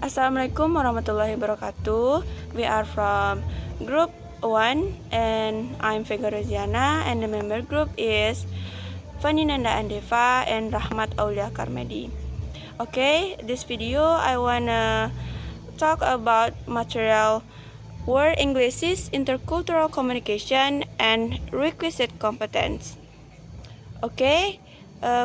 Assalamualaikum warahmatullahi wabarakatuh. We are from Group 1 and I'm FEGA ROZIANA and the member group is FANY, NANDA, ANDEFA and Rahmat, Aulia, KARMEDI. Okay, this video I wanna talk about material word Englishes, intercultural communication and requisite competence. Okay,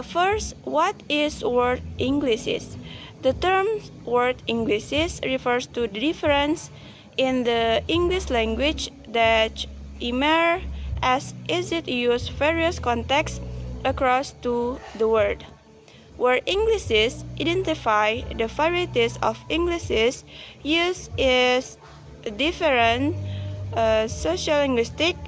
first, what is word Englishes? The term word Englishes refers to the difference in the English language that emerge as it used various contexts across to the world. Word Englishes identify the varieties of Englishes used is different sociolinguistic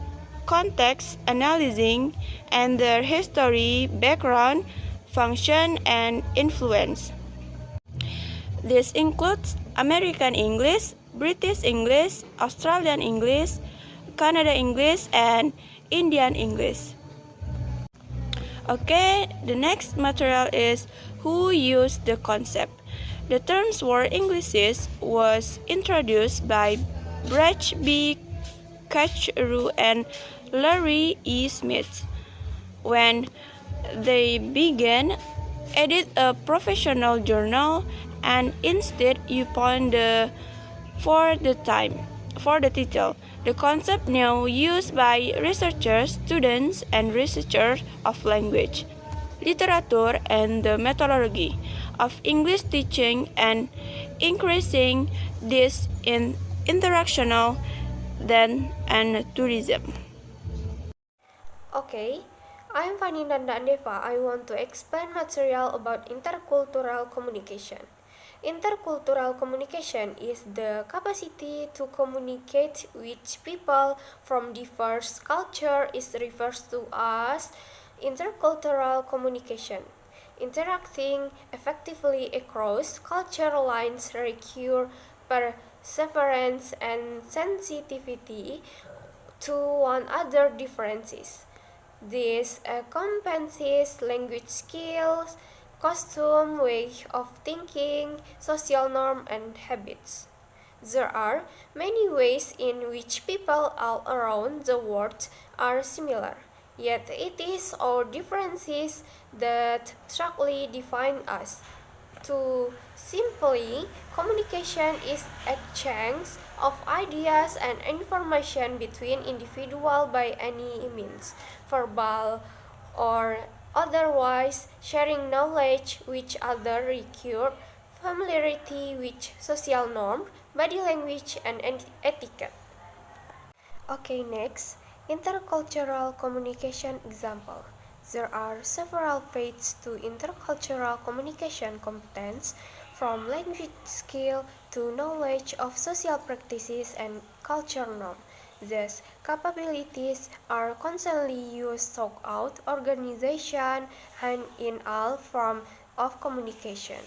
context analyzing and their history, background, function, and influence. This includes American English, British English, Australian English, Canada English, and Indian English. Okay, the next material is who used the concept. The terms word Englishes was introduced by Brett B. Katchru and Larry E. Smith when they began edit a professional journal, and instead you point for the title. The concept now used by researchers, students, and researchers of language, literature, and the methodology of English teaching, and increasing this in interactional and tourism. Okay, I'm FANY, NANDA, ANDEFA. I want to explain material about intercultural communication. Intercultural communication is the capacity to communicate with people from diverse cultures is referred to as intercultural communication. Interacting effectively across cultural lines requires perseverance and sensitivity to one other differences. This compensates language skills, costume, way of thinking, social norm, and habits. There are many ways in which people all around the world are similar, yet it is our differences that strongly define us. To simply, communication is exchange of ideas and information between individuals by any means, verbal or otherwise, sharing knowledge with others requires familiarity with social norms, body language, and etiquette. Okay, next, intercultural communication example. There are several paths to intercultural communication competence, from language skill to knowledge of social practices and culture norms. These capabilities are constantly used throughout organization and in all forms of communication.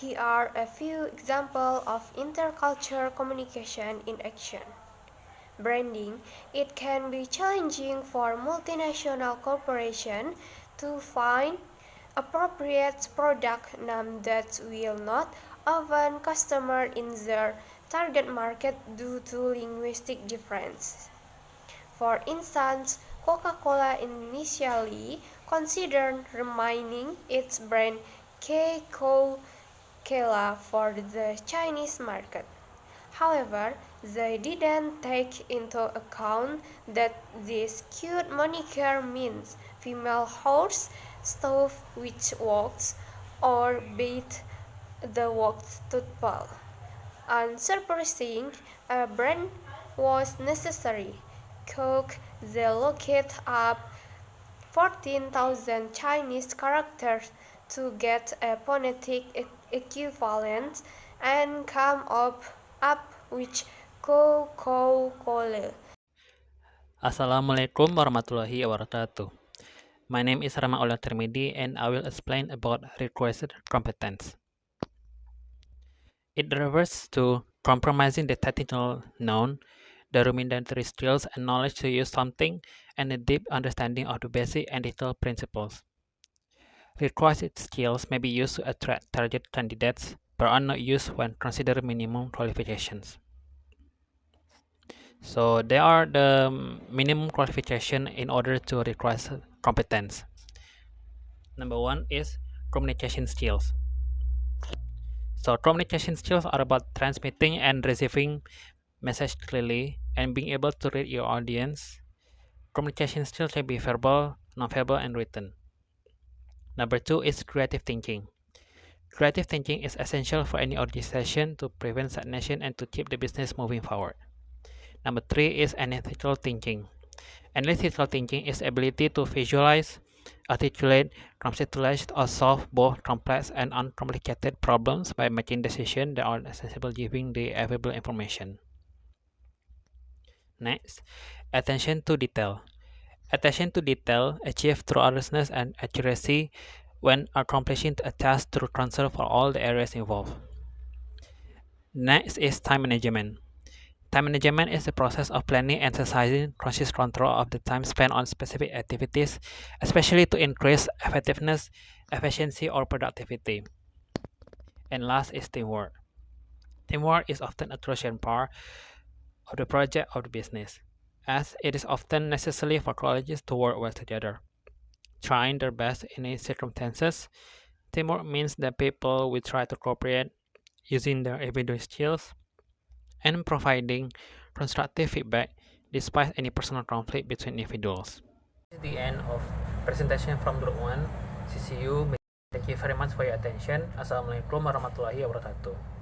Here are a few examples of intercultural communication in action. Branding. It can be challenging for multinational corporations to find appropriate product name that will not offend customers in their target market due to linguistic difference. For instance, Coca-Cola initially considered renaming its brand K-Cola for the Chinese market. However, they didn't take into account that this cute moniker means female horse stove which works or beat the works toothball. Unsurprising, a brand was necessary. Coke, they looked up 14,000 Chinese characters to get a phonetic equivalent and come up with Coca-Cola. Assalamualaikum warahmatullahi wabarakatuh. My name is Rahmat and I will explain about requisite competence. It refers to compromising the technical known, the rudimentary skills and knowledge to use something, and a deep understanding of the basic and detailed principles. Requisite skills may be used to attract target candidates, but are not used when considered minimum qualifications. So there are the minimum qualification in order to request competence. Number one is communication skills. So communication skills are about transmitting and receiving message clearly and being able to read your audience. Communication skills can be verbal, non-verbal, and written. Number two is creative thinking. Creative thinking is essential for any organization to prevent stagnation and to keep the business moving forward. Number three is analytical thinking. Analytical thinking is ability to visualize, articulate, conceptualize, or solve both complex and uncomplicated problems by making decisions that are accessible given the available information. Next, attention to detail. Attention to detail achieved through earnestness and accuracy when accomplishing a task through transfer for all the areas involved. Next is time management. Time management is the process of planning and exercising conscious control of the time spent on specific activities, especially to increase effectiveness, efficiency, or productivity. And last is teamwork. Teamwork is often a crucial part of the project or the business, as it is often necessary for colleagues to work well together, trying their best in any circumstances. Teamwork means that people will try to cooperate using their individual skills and providing constructive feedback despite any personal conflict between individuals. This is the end of presentation from Group 1 CCU. Thank you very much for your attention. Assalamualaikum warahmatullahi wabarakatuh.